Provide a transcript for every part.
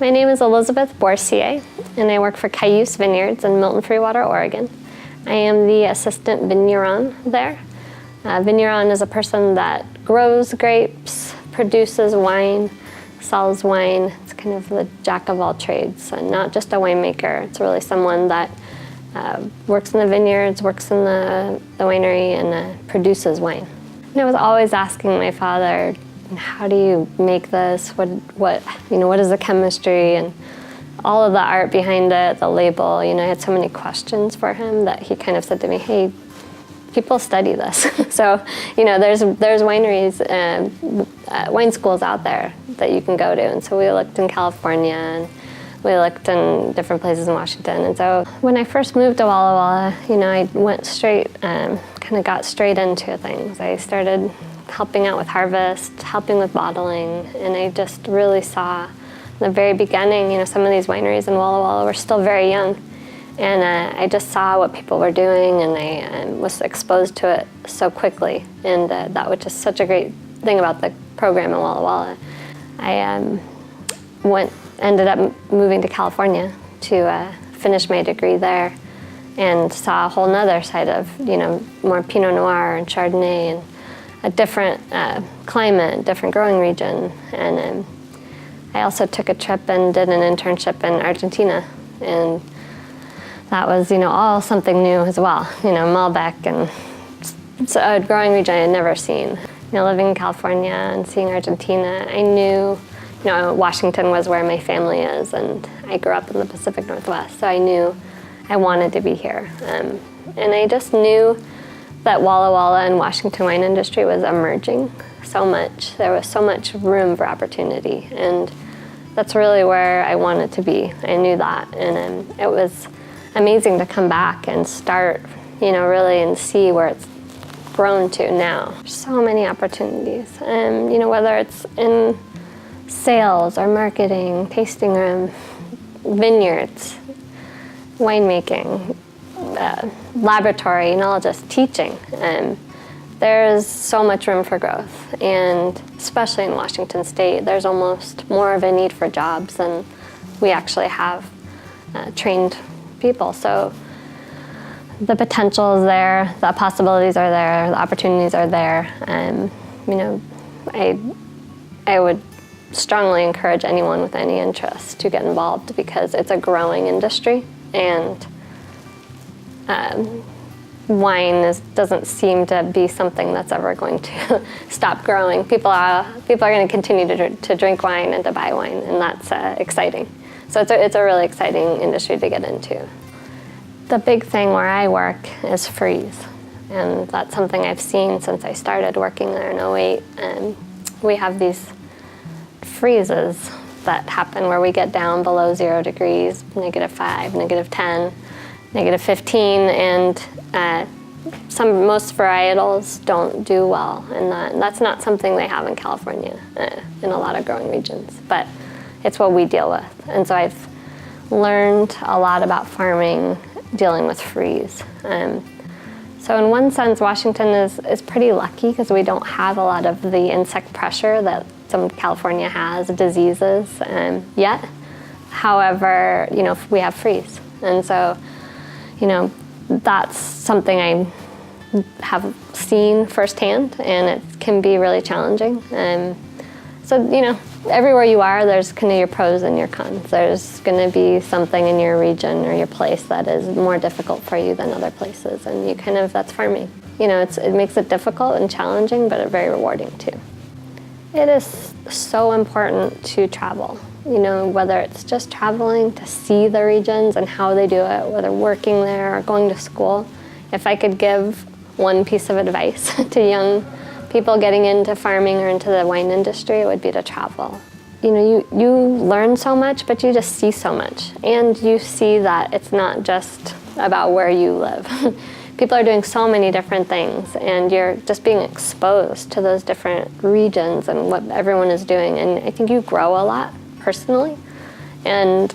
My name is Elizabeth Bourcier, and I work for Cayuse Vineyards in Milton-Freewater, Oregon. I am the assistant vigneronne there. Vigneronne is a person that grows grapes, produces wine, sells wine. It's kind of the jack of all trades, and not just a winemaker. It's really someone that works in the vineyards, works in the winery, and produces wine. And I was always asking my father, how do you make this? What is the chemistry and all of the art behind it, the label? I had so many questions for him that he kind of said to me, hey, people study this. So, there's wineries and wine schools out there that you can go to. And so we looked in California and we looked in different places in Washington. And so when I first moved to Walla Walla, I went straight, kind of got straight into things. I started helping out with harvest, helping with bottling, and I just really saw in the very beginning, some of these wineries in Walla Walla were still very young, and I just saw what people were doing, and I was exposed to it so quickly, and that was just such a great thing about the program in Walla Walla. I ended up moving to California to finish my degree there, and saw a whole nother side of more Pinot Noir and Chardonnay and a different climate, different growing region. And I also took a trip and did an internship in Argentina. And that was, all something new as well. Malbec, and it's a growing region I had never seen. Living in California and seeing Argentina, I knew, Washington was where my family is, and I grew up in the Pacific Northwest, so I knew I wanted to be here. And I just knew that Walla Walla and Washington wine industry was emerging so much. There was so much room for opportunity, and that's really where I wanted to be. I knew that, and it was amazing to come back and start, really, and see where it's grown to now. So many opportunities, whether it's in sales or marketing, tasting room, vineyards, winemaking, laboratory, just teaching. There's so much room for growth, and especially in Washington State, there's almost more of a need for jobs than we actually have trained people. So the potential is there, the possibilities are there, the opportunities are there. I would strongly encourage anyone with any interest to get involved, because it's a growing industry, and wine doesn't seem to be something that's ever going to stop growing. People are going to continue to drink wine and to buy wine, and that's exciting. So it's a really exciting industry to get into. The big thing where I work is freeze, and that's something I've seen since I started working there in 2008. And we have these freezes that happen where we get down below 0 degrees, -5, -10, -15, and most varietals don't do well in that. And that's not something they have in California in a lot of growing regions, but it's what we deal with. And so I've learned a lot about farming, dealing with freeze. So in one sense, Washington is pretty lucky, because we don't have a lot of the insect pressure that some California has, diseases, yet. However, we have freeze. And so, that's something I have seen firsthand, and it can be really challenging. So, everywhere you are, there's kind of your pros and your cons. There's going to be something in your region or your place that is more difficult for you than other places, and that's farming. It makes it difficult and challenging, but very rewarding too. It is so important to travel. Whether it's just traveling to see the regions and how they do it, whether working there or going to school. If I could give one piece of advice to young people getting into farming or into the wine industry, it would be to travel. You learn so much, but you just see so much. And you see that it's not just about where you live. People are doing so many different things, and you're just being exposed to those different regions and what everyone is doing. And I think you grow a lot personally. And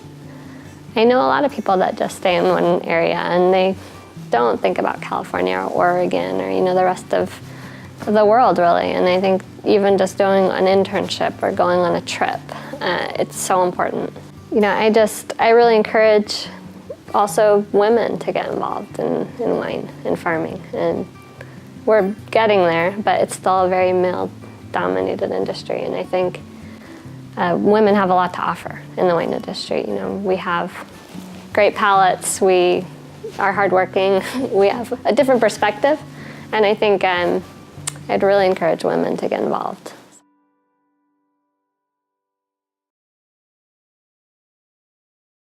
I know a lot of people that just stay in one area, and they don't think about California or Oregon or the rest of the world, really. And I think even just doing an internship or going on a trip, it's so important. I really encourage also women to get involved in wine and farming. And we're getting there, but it's still a very male-dominated industry. And I think women have a lot to offer in the wine industry. We have great palates, we are hardworking, we have a different perspective. And I think I'd really encourage women to get involved.